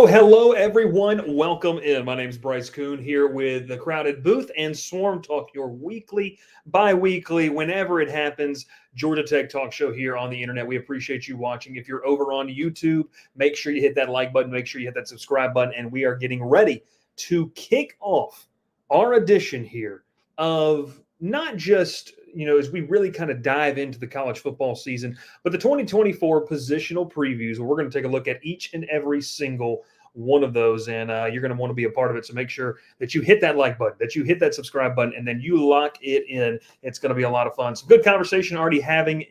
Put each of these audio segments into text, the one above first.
Hello, everyone. Welcome in. My name is Bryce Koon here with the Crowded Booth and Swarm Talk, your weekly, bi-weekly, whenever it happens, Georgia Tech talk show here on the internet. We appreciate you watching. If you're over on YouTube, make sure you hit that like button, make sure you hit that subscribe button, and we are getting ready to kick off our edition here of not just, as we really kind of dive into the college football season, but the 2024 positional previews, where we're going to take a look at each and every single one of those, and you're going to want to be a part of it. So make sure that you hit that like button, that you hit that subscribe button, and then you lock it in. It's going to be a lot of fun. Some good conversation already happening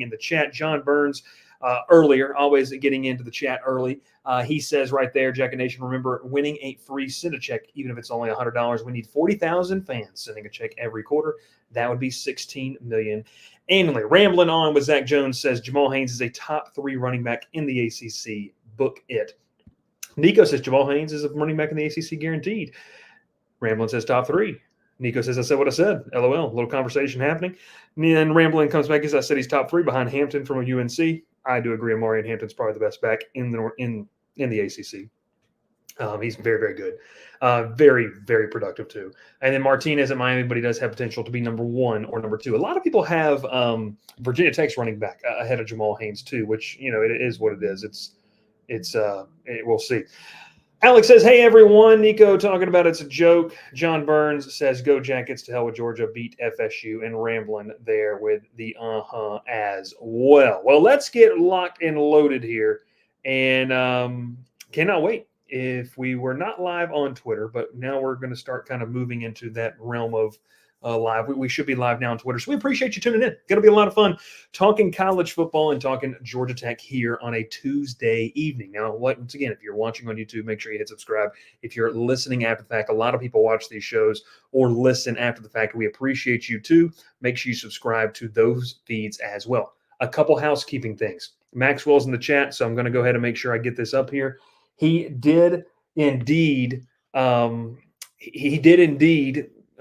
in the chat. John Burns earlier, always getting into the chat early. He says right there, Jack and Nation, remember, winning ain't free. Send a check, even if it's only $100. We need 40,000 fans sending a check every quarter. That would be $16 million annually. Rambling on with Zach Jones says Jamal Haynes is a top 3 running back in the ACC. Book it. Nico says Jamal Haynes is a running back in the ACC guaranteed. Rambling says top 3. Nico says I said what I said. LOL. A little conversation happening. And then Rambling comes back as I said he's top 3 behind Hampton from a UNC. I do agree. Amari Hampton's probably the best back in the ACC. He's very, very good. Very, very productive too. And then Martinez at Miami, but he does have potential to be number 1 or number 2. A lot of people have Virginia Tech's running back ahead of Jamal Haynes too, which, it is what it is. We'll see. Alex says, hey, everyone. Nico talking about it's a joke. John Burns says, go Jackets, to hell with Georgia, beat FSU, and Rambling there with the as well. Well, let's get locked and loaded here, and cannot wait. If we were not live on Twitter, but now we're going to start kind of moving into that realm of live. We should be live now on Twitter. So we appreciate you tuning in. Going to be a lot of fun talking college football and talking Georgia Tech here on a Tuesday evening. Now, once again, if you're watching on YouTube, make sure you hit subscribe. If you're listening after the fact, a lot of people watch these shows or listen after the fact. We appreciate you too. Make sure you subscribe to those feeds as well. A couple housekeeping things. Maxwell's in the chat, so I'm going to go ahead and make sure I get this up here. He did indeed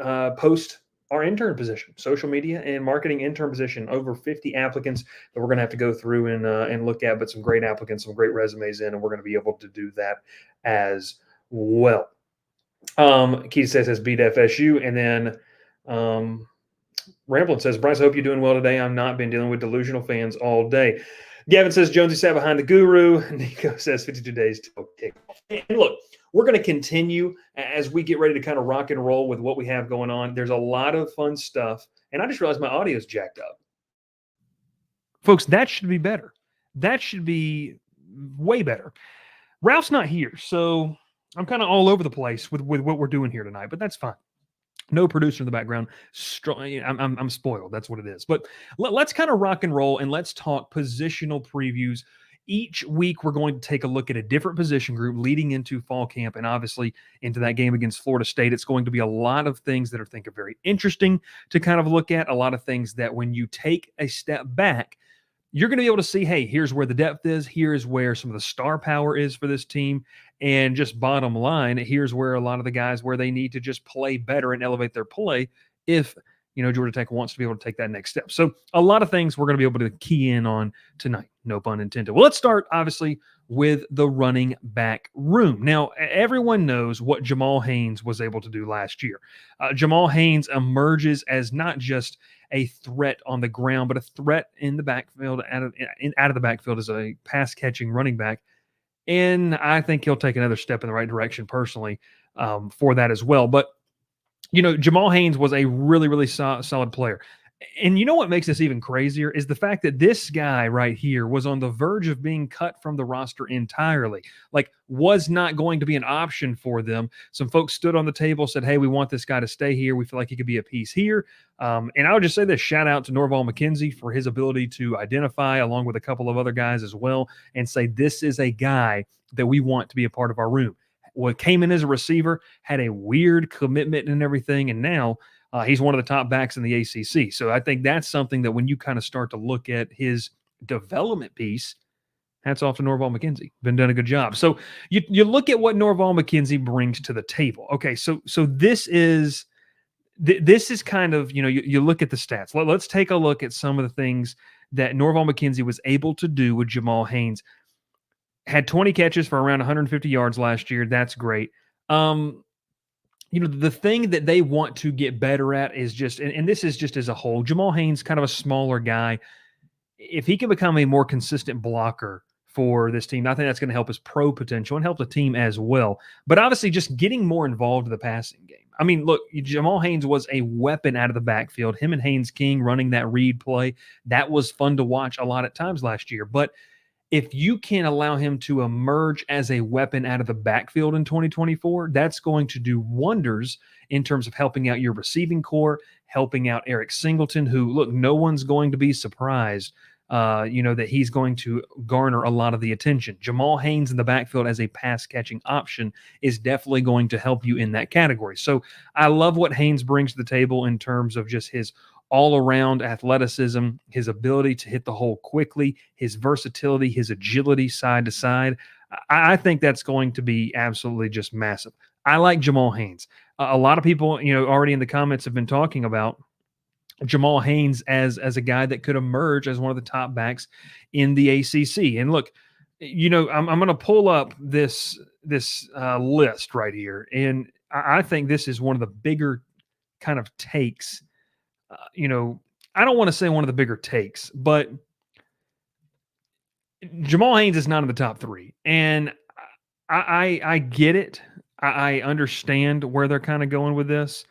post our intern position, social media and marketing intern position. Over 50 applicants that we're going to have to go through and look at, but some great applicants, some great resumes in, and we're going to be able to do that as well. Keith says beat FSU, and then Ramblin says, Bryce, I hope you're doing well today. I've not been dealing with delusional fans all day. Gavin says Jonesy sat behind the guru. Nico says 52 days till kickoff. And look, we're going to continue as we get ready to kind of rock and roll with what we have going on. There's a lot of fun stuff. And I just realized my audio is jacked up. Folks, that should be better. That should be way better. Ralph's not here, so I'm kind of all over the place with what we're doing here tonight, but that's fine. No producer in the background. I'm spoiled. That's what it is. But let's kind of rock and roll, and let's talk positional previews. Each week, we're going to take a look at a different position group leading into fall camp and obviously into that game against Florida State. It's going to be a lot of things that I think are very interesting to kind of look at, a lot of things that when you take a step back, you're going to be able to see, hey, here's where the depth is. Here's where some of the star power is for this team. And just bottom line, here's where a lot of the guys where they need to just play better and elevate their play if, Georgia Tech wants to be able to take that next step. So a lot of things we're going to be able to key in on tonight. No pun intended. Well, let's start, obviously, with the running back room. Now, everyone knows what Jamal Haynes was able to do last year. Jamal Haynes emerges as not just a threat on the ground, but a threat in the backfield, out of the backfield as a pass-catching running back. And I think he'll take another step in the right direction personally for that as well. But Jamal Haynes was a really, really solid player. And you know what makes this even crazier is the fact that this guy right here was on the verge of being cut from the roster entirely. Like, was not going to be an option for them. Some folks stood on the table, said, "Hey, we want this guy to stay here. We feel like he could be a piece here." And I would just say this: shout out to Norval McKenzie for his ability to identify, along with a couple of other guys as well, and say this is a guy that we want to be a part of our room. What came in as a receiver, had a weird commitment and everything, and now he's one of the top backs in the ACC. So I think that's something that when you kind of start to look at his development piece, hats off to Norval McKenzie. Been done a good job. So you look at what Norval McKenzie brings to the table. Okay, so this is this is kind of, you look at the stats. Let's take a look at some of the things that Norval McKenzie was able to do with Jamal Haynes. Had 20 catches for around 150 yards last year. That's great. The thing that they want to get better at is just, and this is just as a whole, Jamal Haynes, kind of a smaller guy. If he can become a more consistent blocker for this team, I think that's going to help his pro potential and help the team as well. But obviously, just getting more involved in the passing game. I mean, look, Jamal Haynes was a weapon out of the backfield. Him and Haynes King running that read play, that was fun to watch a lot at times last year. But if you can allow him to emerge as a weapon out of the backfield in 2024, that's going to do wonders in terms of helping out your receiving core, helping out Eric Singleton, who, look, no one's going to be surprised, that he's going to garner a lot of the attention. Jamal Haynes in the backfield as a pass-catching option is definitely going to help you in that category. So I love what Haynes brings to the table in terms of just his all-around athleticism, his ability to hit the hole quickly, his versatility, his agility side to side. I think that's going to be absolutely just massive. I like Jamal Haynes. A lot of people, already in the comments have been talking about Jamal Haynes as a guy that could emerge as one of the top backs in the ACC. And look, I'm going to pull up this list right here, and I think this is one of the bigger kind of takes. I don't want to say one of the bigger takes, but Jamal Haynes is not in the top three, and I get it. I understand where they're kind of going with this.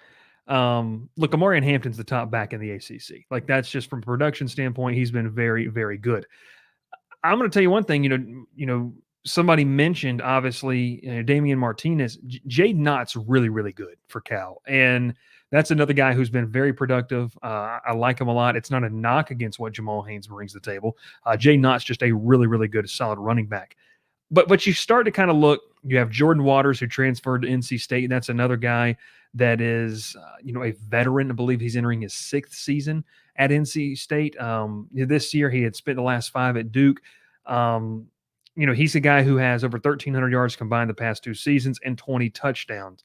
Look, Amarian Hampton's the top back in the ACC. Like, that's just from a production standpoint, he's been very, very good. I'm going to tell you one thing. Somebody mentioned obviously Damian Martinez. Jade Knott's really, really good for Cal, and that's another guy who's been very productive. I like him a lot. It's not a knock against what Jamal Haynes brings to the table. Jade Knott's just a really, really good, solid running back. But you start to kind of look. You have Jordan Waters, who transferred to NC State. And that's another guy that is, a veteran. I believe he's entering his 6th season at NC State. This year he had spent the last 5 at Duke. He's a guy who has over 1,300 yards combined the past 2 seasons and 20 touchdowns.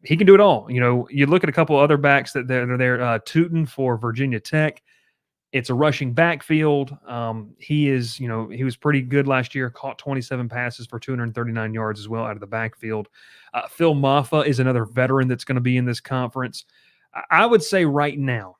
He can do it all. You look at a couple other backs that they're there. Tootin for Virginia Tech. It's a rushing backfield. He was pretty good last year, caught 27 passes for 239 yards as well out of the backfield. Phil Maffa is another veteran that's going to be in this conference. I would say right now,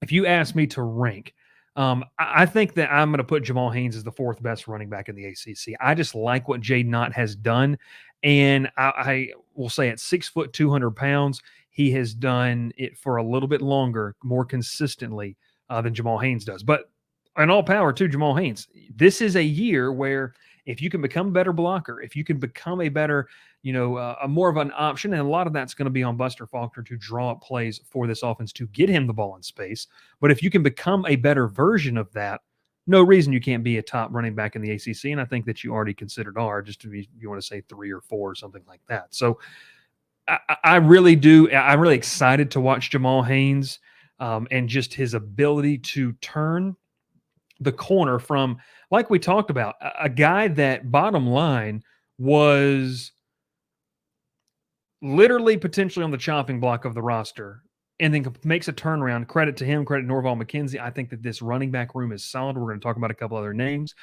if you ask me to rank, I think that I'm going to put Jamal Haynes as the 4th best running back in the ACC. I just like what Jade Knott has done. And I will say at 6 foot, 200 pounds, he has done it for a little bit longer, more consistently than Jamal Haynes does. But in all power to Jamal Haynes, this is a year where if you can become a better blocker, if you can become a better, a more of an option, and a lot of that's going to be on Buster Faulkner to draw up plays for this offense to get him the ball in space. But if you can become a better version of that, no reason you can't be a top running back in the ACC. And I think that you already considered are, just to be, you want to say 3 or 4 or something like that. So I really do. I'm really excited to watch Jamal Haynes and just his ability to turn the corner from, like we talked about, a guy that bottom line was literally potentially on the chopping block of the roster, and then makes a turnaround. Credit to him, credit to Norval McKenzie. I think that this running back room is solid. We're going to talk about a couple other names.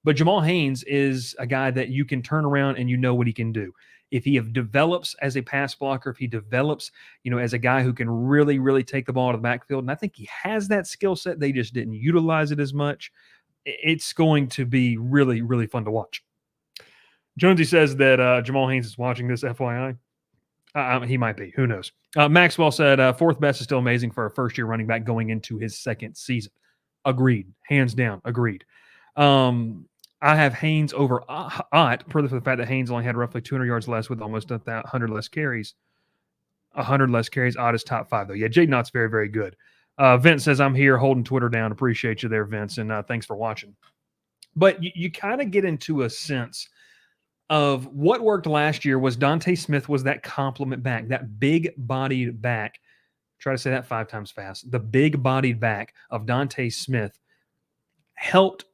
But Jamal Haynes is a guy that you can turn around and you know what he can do. If he develops as a pass blocker, if he develops, as a guy who can really, really take the ball to the backfield, and I think he has that skill set, they just didn't utilize it as much, it's going to be really, really fun to watch. Jonesy says that Jamal Haynes is watching this, FYI. He might be. Who knows? Maxwell said fourth best is still amazing for a first-year running back going into his second season. Agreed. Hands down. Agreed. I have Haynes over Ott, further for the fact that Haynes only had roughly 200 yards less with almost 100 less carries. 100 less carries. Ott is top 5, though. Yeah, Jaden Ott's very, very good. Vince says, I'm here holding Twitter down. Appreciate you there, Vince, and thanks for watching. But you kind of get into a sense of what worked last year was Dante Smith was that complement back, that big-bodied back. Try to say that 5 times fast. The big-bodied back of Dante Smith helped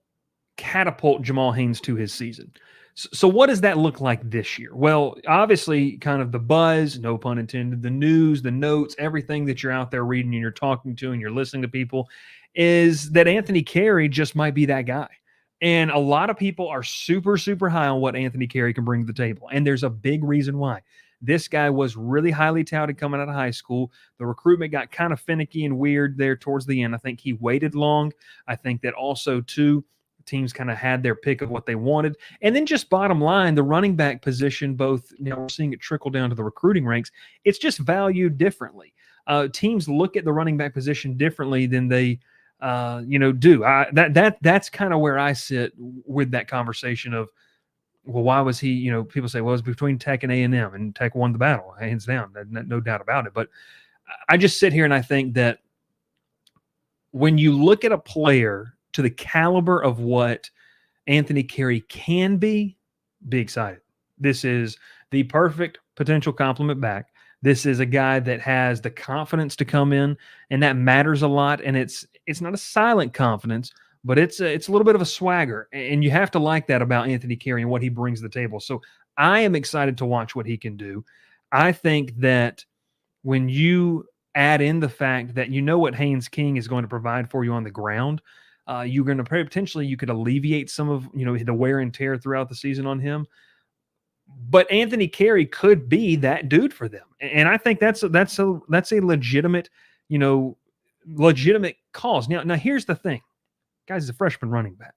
catapult Jamal Haynes to his season. So what does that look like this year? Well, obviously, kind of the buzz, no pun intended, the news, the notes, everything that you're out there reading and you're talking to and you're listening to people is that Anthony Carey just might be that guy. And a lot of people are super, super high on what Anthony Carey can bring to the table. And there's a big reason why. This guy was really highly touted coming out of high school. The recruitment got kind of finicky and weird there towards the end. I think he waited long. I think that also, too, teams kind of had their pick of what they wanted. And then just bottom line, the running back position, both, we're seeing it trickle down to the recruiting ranks. It's just valued differently. Teams look at the running back position differently than they, do. That's kind of where I sit with that conversation of, well, why was he, people say, well, it was between Tech and A&M, and Tech won the battle, hands down, no doubt about it. But I just sit here and I think that when you look at a player to the caliber of what Anthony Carey can be excited. This is the perfect potential complement back. This is a guy that has the confidence to come in, and that matters a lot. And it's not a silent confidence, but it's a little bit of a swagger. And you have to like that about Anthony Carey and what he brings to the table. So I am excited to watch what he can do. I think that when you add in the fact that what Haynes King is going to provide for you on the ground, you're going to potentially, you could alleviate some of, the wear and tear throughout the season on him. But Anthony Carey could be that dude for them. And I think that's a legitimate, legitimate cause. Now here's the thing. Guy's a freshman running back.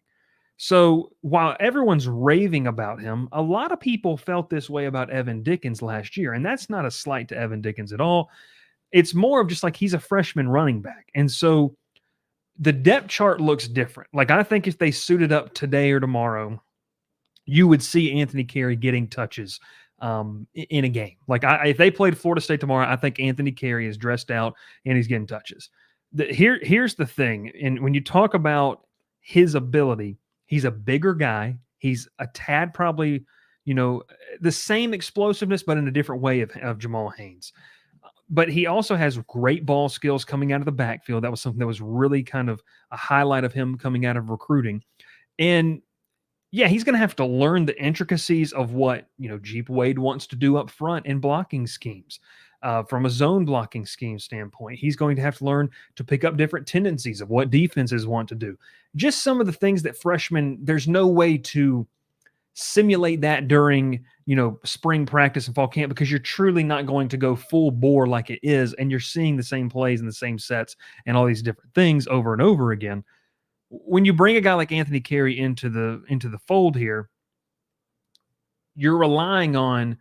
So while everyone's raving about him, a lot of people felt this way about Evan Dickens last year. And that's not a slight to Evan Dickens at all. It's more of just like he's a freshman running back. And so the depth chart looks different. Like, I think if they suited up today or tomorrow, you would see Anthony Carey getting touches in a game. Like, if they played Florida State tomorrow, I think Anthony Carey is dressed out and he's getting touches. Here's the thing. And when you talk about his ability, he's a bigger guy. He's a tad probably, the same explosiveness, but in a different way of Jamal Haynes. But he also has great ball skills coming out of the backfield. That was something that was really kind of a highlight of him coming out of recruiting. And yeah, he's going to have to learn the intricacies of what, Jeep Wade wants to do up front in blocking schemes. From a zone blocking scheme standpoint, he's going to have to learn to pick up different tendencies of what defenses want to do. Just some of the things that freshmen, there's no way to simulate that during, spring practice and fall camp, because you're truly not going to go full bore like it is. And you're seeing the same plays and the same sets and all these different things over and over again. When you bring a guy like Anthony Carey into the fold here, you're relying on,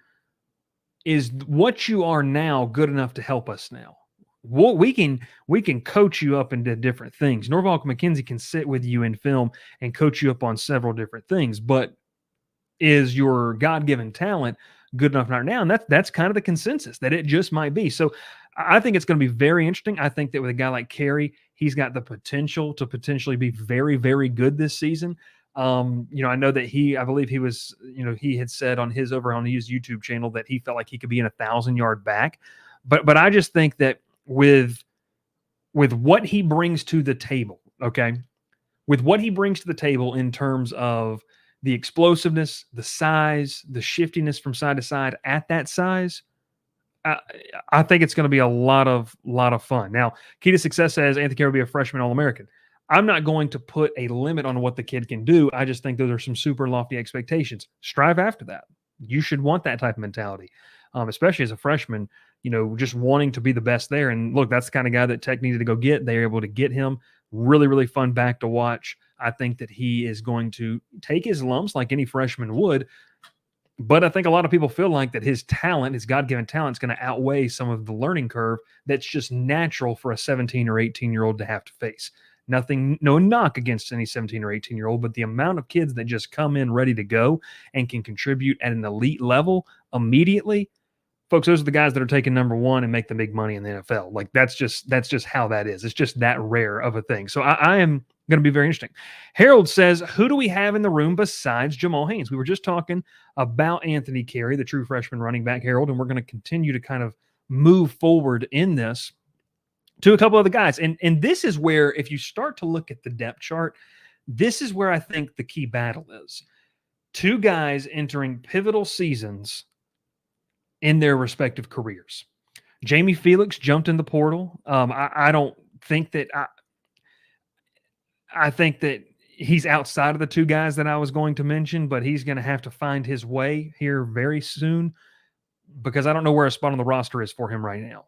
is what you are now good enough to help us now? We can coach you up into different things. Norvalk McKenzie can sit with you in film and coach you up on several different things, but is your God-given talent good enough right now? And that's kind of the consensus, that it just might be. So I think it's going to be very interesting. I think that with a guy like Carey, he's got the potential to potentially be very, very good this season. I know that I believe he was, he had said on his YouTube channel that he felt like he could be in 1,000-yard back. But I just think that with what he brings to the table, okay, with what he brings to the table in terms of the explosiveness, the size, the shiftiness from side to side at that size, I think it's going to be a lot of fun. Now, Key to Success says Anthony Carey will be a freshman All-American. I'm not going to put a limit on what the kid can do. I just think those are some super lofty expectations. Strive after that. You should want that type of mentality, especially as a freshman, just wanting to be the best there. And look, that's the kind of guy that Tech needed to go get. They were able to get him. Really, really fun back to watch. I think that he is going to take his lumps like any freshman would, But I think a lot of people feel like that his talent, his God-given talent, is going to outweigh some of the learning curve that's just natural for a 17 or 18-year-old to have to face. Nothing, no knock against any 17 or 18-year-old, but the amount of kids that just come in ready to go and can contribute at an elite level immediately, folks, those are the guys that are taking number one and make the big money in the NFL. Like that's just how that is. It's just that rare of a thing. So I am going to be very interesting. Harold says, who do we have in the room besides Jamal Haynes? We were just talking about Anthony Carey, the true freshman running back, Harold, and we're going to continue to kind of move forward in this to a couple of the guys. And this is where, if you start to look at the depth chart, this is where I think the key battle is. Two guys entering pivotal seasons in their respective careers. Jamie Felix jumped in the portal. I don't think that I think that he's outside of the two guys that I was going to mention, but he's going to have to find his way here very soon because I don't know where a spot on the roster is for him right now.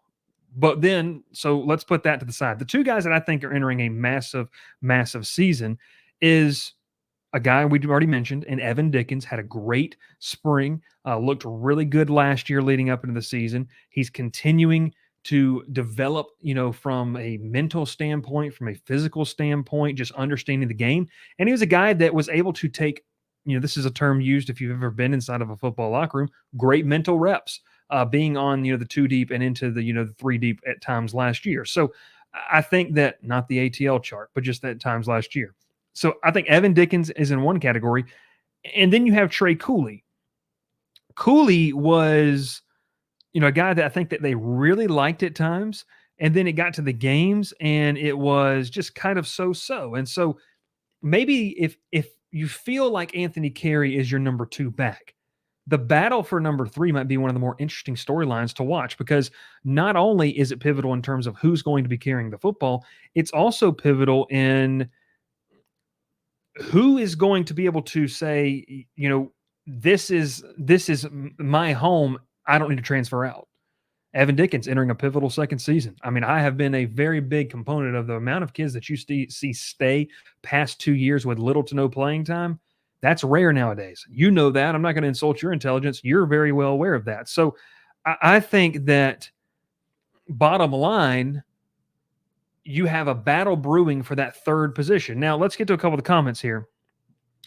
But then, so let's put that to the side. The two guys that I think are entering a massive, massive season is a guy we've already mentioned, and Evan Dickens had a great spring, looked really good last year leading up into the season. He's continuing to develop, from a mental standpoint, from a physical standpoint, just understanding the game. And he was a guy that was able to take, this is a term used if you've ever been inside of a football locker room, great mental reps, being on, the two deep and into the, the three deep at times last year. So I think that, not the ATL chart, but just at times last year. So I think Evan Dickens is in one category. And then you have Trey Cooley. Cooley was, a guy that I think that they really liked at times. And then it got to the games and it was just kind of so-so. And so maybe if you feel like Anthony Carey is your number two back, the battle for number three might be one of the more interesting storylines to watch, because not only is it pivotal in terms of who's going to be carrying the football, it's also pivotal in who is going to be able to say, this is my home. I don't need to transfer out. Evan Dickens entering a pivotal second season. I mean, I have been a very big component of the amount of kids that you see stay past 2 years with little to no playing time. That's rare nowadays. You know that. I'm not going to insult your intelligence. You're very well aware of that. So I think that, bottom line, you have a battle brewing for that third position. Now, let's get to a couple of the comments here.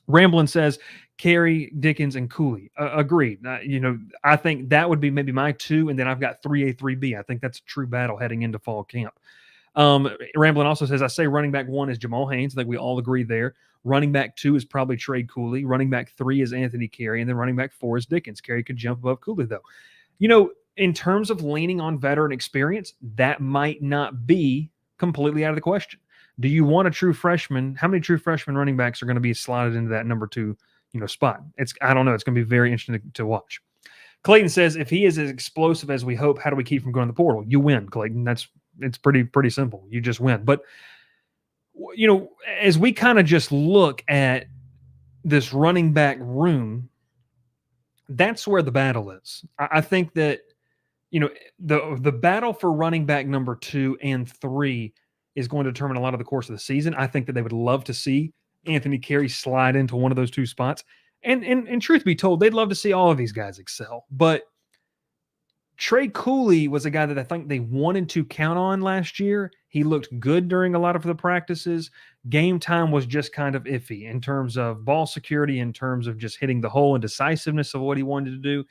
Ramblin says, Carey, Dickens, and Cooley. Agreed. I think that would be maybe my two, and then I've got 3A, 3B. I think that's a true battle heading into fall camp. Ramblin also says, I say running back one is Jamal Haynes. I think we all agree there. Running back two is probably Trey Cooley. Running back three is Anthony Carey, and then running back four is Dickens. Carey could jump above Cooley, though. In terms of leaning on veteran experience, that might not be completely out of the question. Do you want a true freshman? How many true freshman running backs are going to be slotted into that number two, spot? I don't know. It's going to be very interesting to watch. Clayton says, if he is as explosive as we hope, how do we keep from going to the portal? You win, Clayton. It's pretty simple. You just win. But, as we kind of just look at this running back room, that's where the battle is. I think that, the battle for running back number 2 and 3 is going to determine a lot of the course of the season. I think that they would love to see Anthony Carey slide into one of those two spots. And truth be told, they'd love to see all of these guys excel. But Trey Cooley was a guy that I think they wanted to count on last year. He looked good during a lot of the practices. Game time was just kind of iffy in terms of ball security, in terms of just hitting the hole and decisiveness of what he wanted to do.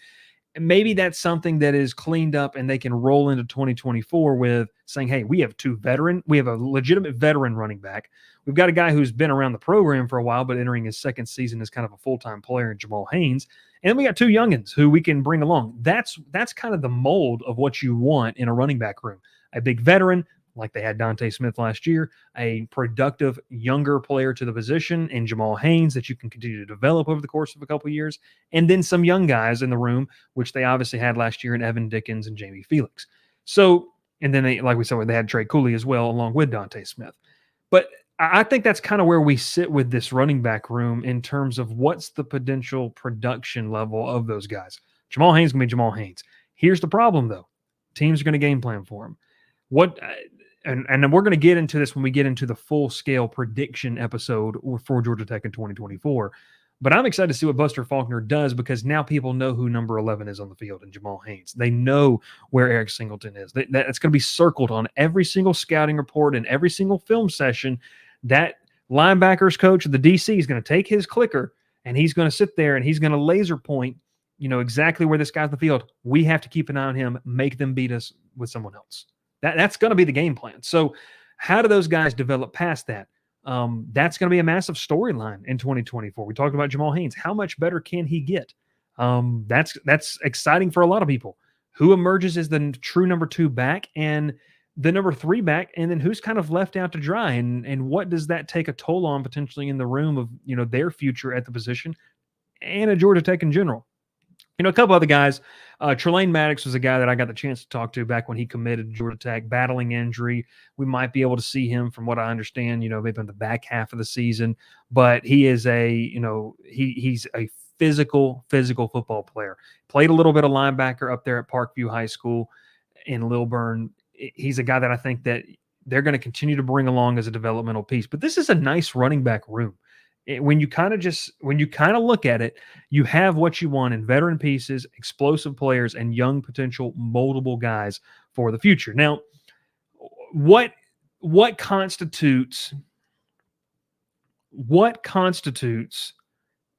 Maybe that's something that is cleaned up and they can roll into 2024 with saying, hey, we have a legitimate veteran running back. We've got a guy who's been around the program for a while, but entering his second season as kind of a full-time player in Jamal Haynes. And then we got two youngins who we can bring along. That's kind of the mold of what you want in a running back room. A big veteran, like they had Dante Smith last year, a productive younger player to the position in Jamal Haynes that you can continue to develop over the course of a couple of years, and then some young guys in the room, which they obviously had last year in Evan Dickens and Jamie Felix. So, and then they, like we said, they had Trey Cooley as well, along with Dante Smith. But I think that's kind of where we sit with this running back room in terms of what's the potential production level of those guys. Jamal Haynes is going to be Jamal Haynes. Here's the problem, though. Teams are going to game plan for him. And we're going to get into this when we get into the full-scale prediction episode for Georgia Tech in 2024. But I'm excited to see what Buster Faulkner does, because now people know who number 11 is on the field in Jamal Haynes. They know where Eric Singleton is. That's going to be circled on every single scouting report and every single film session. That linebackers coach, the DC, is going to take his clicker and he's going to sit there and he's going to laser point, exactly where this guy's on the field. We have to keep an eye on him, make them beat us with someone else. That's going to be the game plan. So how do those guys develop past that? That's going to be a massive storyline in 2024. We talked about Jamal Haynes. How much better can he get? That's exciting for a lot of people. Who emerges as the true number 2 back and the number 3 back, and then who's kind of left out to dry, and what does that take a toll on potentially in the room of their future at the position and at Georgia Tech in general? A couple other guys. Trelane Maddox was a guy that I got the chance to talk to back when he committed to Georgia Tech, battling injury. We might be able to see him, from what I understand, maybe in the back half of the season. But he is he's a physical football player. Played a little bit of linebacker up there at Parkview High School in Lilburn. He's a guy that I think that they're going to continue to bring along as a developmental piece. But this is a nice running back room. When you kind of look at it, you have what you want in veteran pieces, explosive players, and young potential moldable guys for the future. Now, what constitutes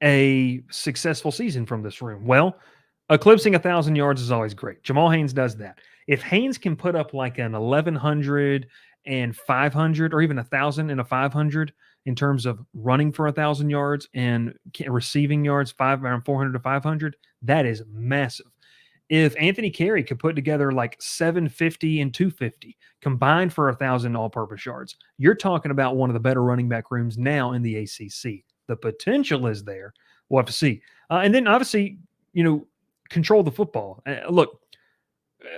a successful season from this room? Well, eclipsing 1,000 yards is always great. Jamal Haynes does that. If Haynes can put up like an 1,100 and 500, or even 1,000 and a 500 in terms of running for 1,000 yards and receiving yards, around 400 to 500, that is massive. If Anthony Carey could put together like 750 and 250 combined for 1,000 all-purpose yards, you're talking about one of the better running back rooms now in the ACC. The potential is there. We'll have to see. And then obviously, control the football. Look,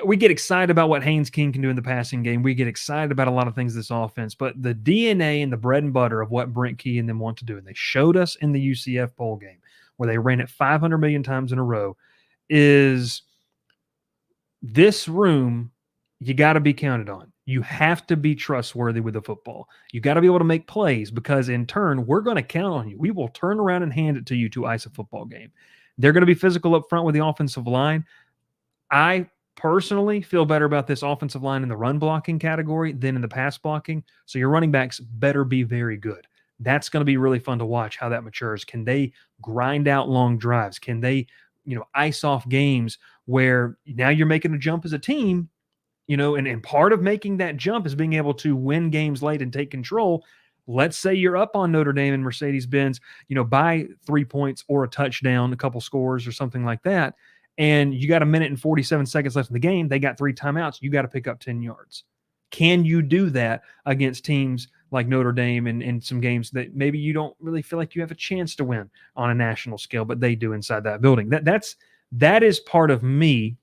we get excited about what Haynes King can do in the passing game. We get excited about a lot of things in this offense, but the DNA and the bread and butter of what Brent Key and them want to do, and they showed us in the UCF bowl game where they ran it 500 million times in a row, is this room you got to be counted on. You have to be trustworthy with the football. You got to be able to make plays, because in turn, we're going to count on you. We will turn around and hand it to you to ice a football game. They're going to be physical up front with the offensive line. I personally feel better about this offensive line in the run blocking category than in the pass blocking. So your running backs better be very good. That's going to be really fun to watch how that matures. Can they grind out long drives? Can they, ice off games where now you're making a jump as a team, and part of making that jump is being able to win games late and take control. Let's say you're up on Notre Dame and Mercedes-Benz, by 3 points or a touchdown, a couple scores or something like that, and you got 1 minute and 47 seconds left in the game. They got 3 timeouts. You got to pick up 10 yards. Can you do that against teams like Notre Dame and some games that maybe you don't really feel like you have a chance to win on a national scale, but they do inside that building? That is part of me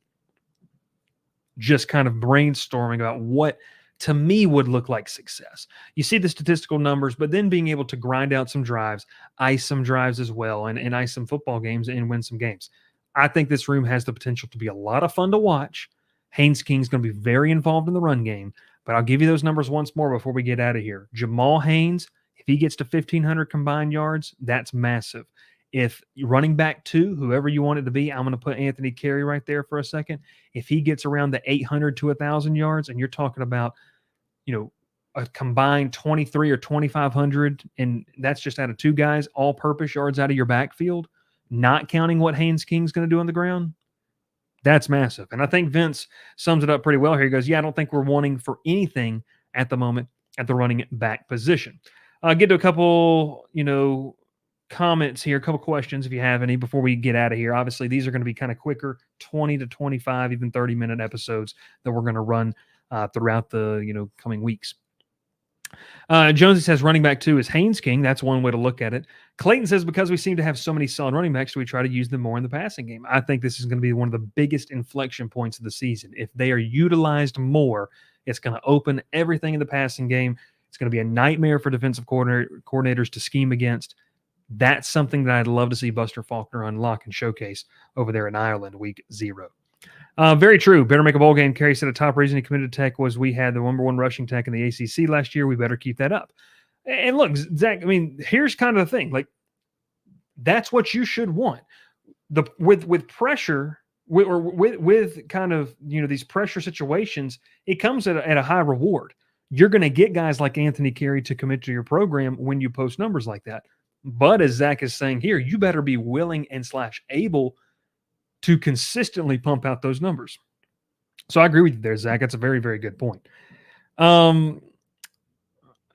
just kind of brainstorming about what to me would look like success. You see the statistical numbers, but then being able to grind out some drives, ice some drives as well, and ice some football games and win some games. I think this room has the potential to be a lot of fun to watch. Haynes King's going to be very involved in the run game, but I'll give you those numbers once more before we get out of here. Jamal Haynes, if he gets to 1,500 combined yards, that's massive. If running back 2, whoever you want it to be, I'm going to put Anthony Carey right there for a second. If he gets around the 800 to 1,000 yards, and you're talking about, a combined 23 or 2,500, and that's just out of 2 guys, all-purpose yards out of your backfield, not counting what Haynes King's going to do on the ground, that's massive. And I think Vince sums it up pretty well here. He goes, I don't think we're wanting for anything at the moment at the running back position. I'll get to a couple, comments here, a couple questions if you have any before we get out of here. Obviously, these are going to be kind of quicker, 20 to 25, even 30-minute episodes that we're going to run throughout the coming weeks. Jonesy says running back 2 is Haynes King. That's one way to look at it. Clayton says because we seem to have so many solid running backs, we try to use them more in the passing game. I think this is going to be one of the biggest inflection points of the season. If they are utilized more, it's going to open everything in the passing game. It's going to be a nightmare for defensive coordinators to scheme against. That's something that I'd love to see Buster Faulkner unlock and showcase over there in Ireland week 0. Very true. Better make a bowl game. Kerry said the top reason he committed to Tech was we had the number 1 rushing tech in the ACC last year. We better keep that up. And look, Zach, here's kind of the thing. Like, That's what you should want. With pressure, with kind of, these pressure situations, it comes at a high reward. You're going to get guys like Anthony Carey to commit to your program when you post numbers like that. But as Zach is saying here, you better be willing and / able to consistently pump out those numbers. So I agree with you there, Zach. That's a very, very good point. And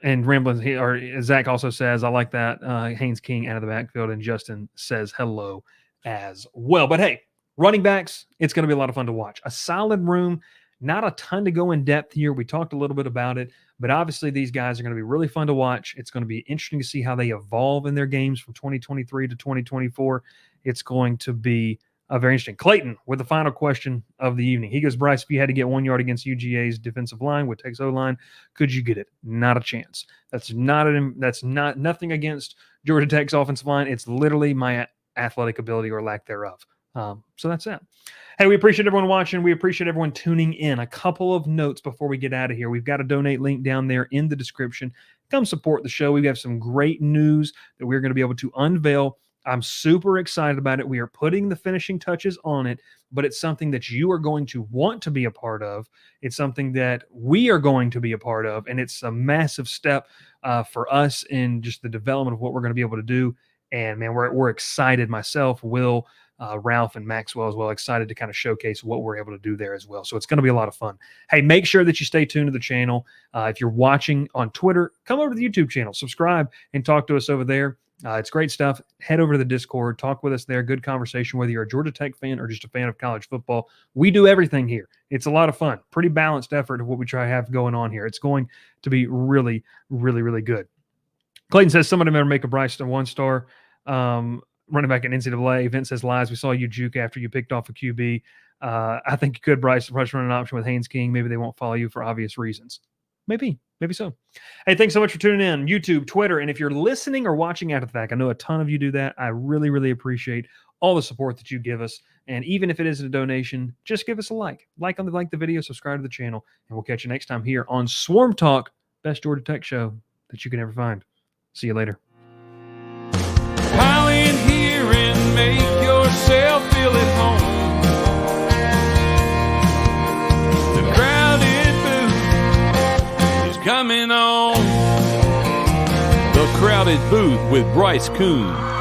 Ramblin' or Zach also says, I like that. Haynes King out of the backfield, and Justin says hello as well. But hey, running backs, it's going to be a lot of fun to watch. A solid room, not a ton to go in depth here. We talked a little bit about it, but obviously these guys are going to be really fun to watch. It's going to be interesting to see how they evolve in their games from 2023 to 2024. It's going to be very interesting. Clayton with the final question of the evening. He goes, Bryce, if you had to get 1 yard against UGA's defensive line with Tech's O-line, could you get it? Not a chance. That's not nothing against Georgia Tech's offensive line. It's literally my athletic ability or lack thereof. So that's it. Hey, we appreciate everyone watching. We appreciate everyone tuning in. A couple of notes before we get out of here. We've got a donate link down there in the description. Come support the show. We have some great news that we're going to be able to unveil. I'm super excited about it. We are putting the finishing touches on it, but it's something that you are going to want to be a part of. It's something that we are going to be a part of, and it's a massive step for us in just the development of what we're going to be able to do. And, man, we're excited. Myself, Will, Ralph, and Maxwell as well, excited to kind of showcase what we're able to do there as well. So it's going to be a lot of fun. Hey, make sure that you stay tuned to the channel. If you're watching on Twitter, come over to the YouTube channel, subscribe, and talk to us over there. It's great stuff. Head over to the Discord. Talk with us there. Good conversation, whether you're a Georgia Tech fan or just a fan of college football. We do everything here. It's a lot of fun. Pretty balanced effort of what we try to have going on here. It's going to be really, really, really good. Clayton says, somebody better make a Bryce a 1-star running back in NCAA. Vince says, lies. We saw you juke after you picked off a QB. I think you could, Bryce, rush run an option with Haynes King. Maybe they won't follow you for obvious reasons. Maybe so. Hey, thanks so much for tuning in, YouTube, Twitter, and if you're listening or watching after the fact, I know a ton of you do that. I really, really appreciate all the support that you give us. And even if it isn't a donation, just give us a like. Like the video, subscribe to the channel, and we'll catch you next time here on Swarm Talk, best Georgia Tech show that you can ever find. See you later. Pile in here and make yourself feel at home. The crowded booth is coming on. The Crowded Booth with Bryce Koon.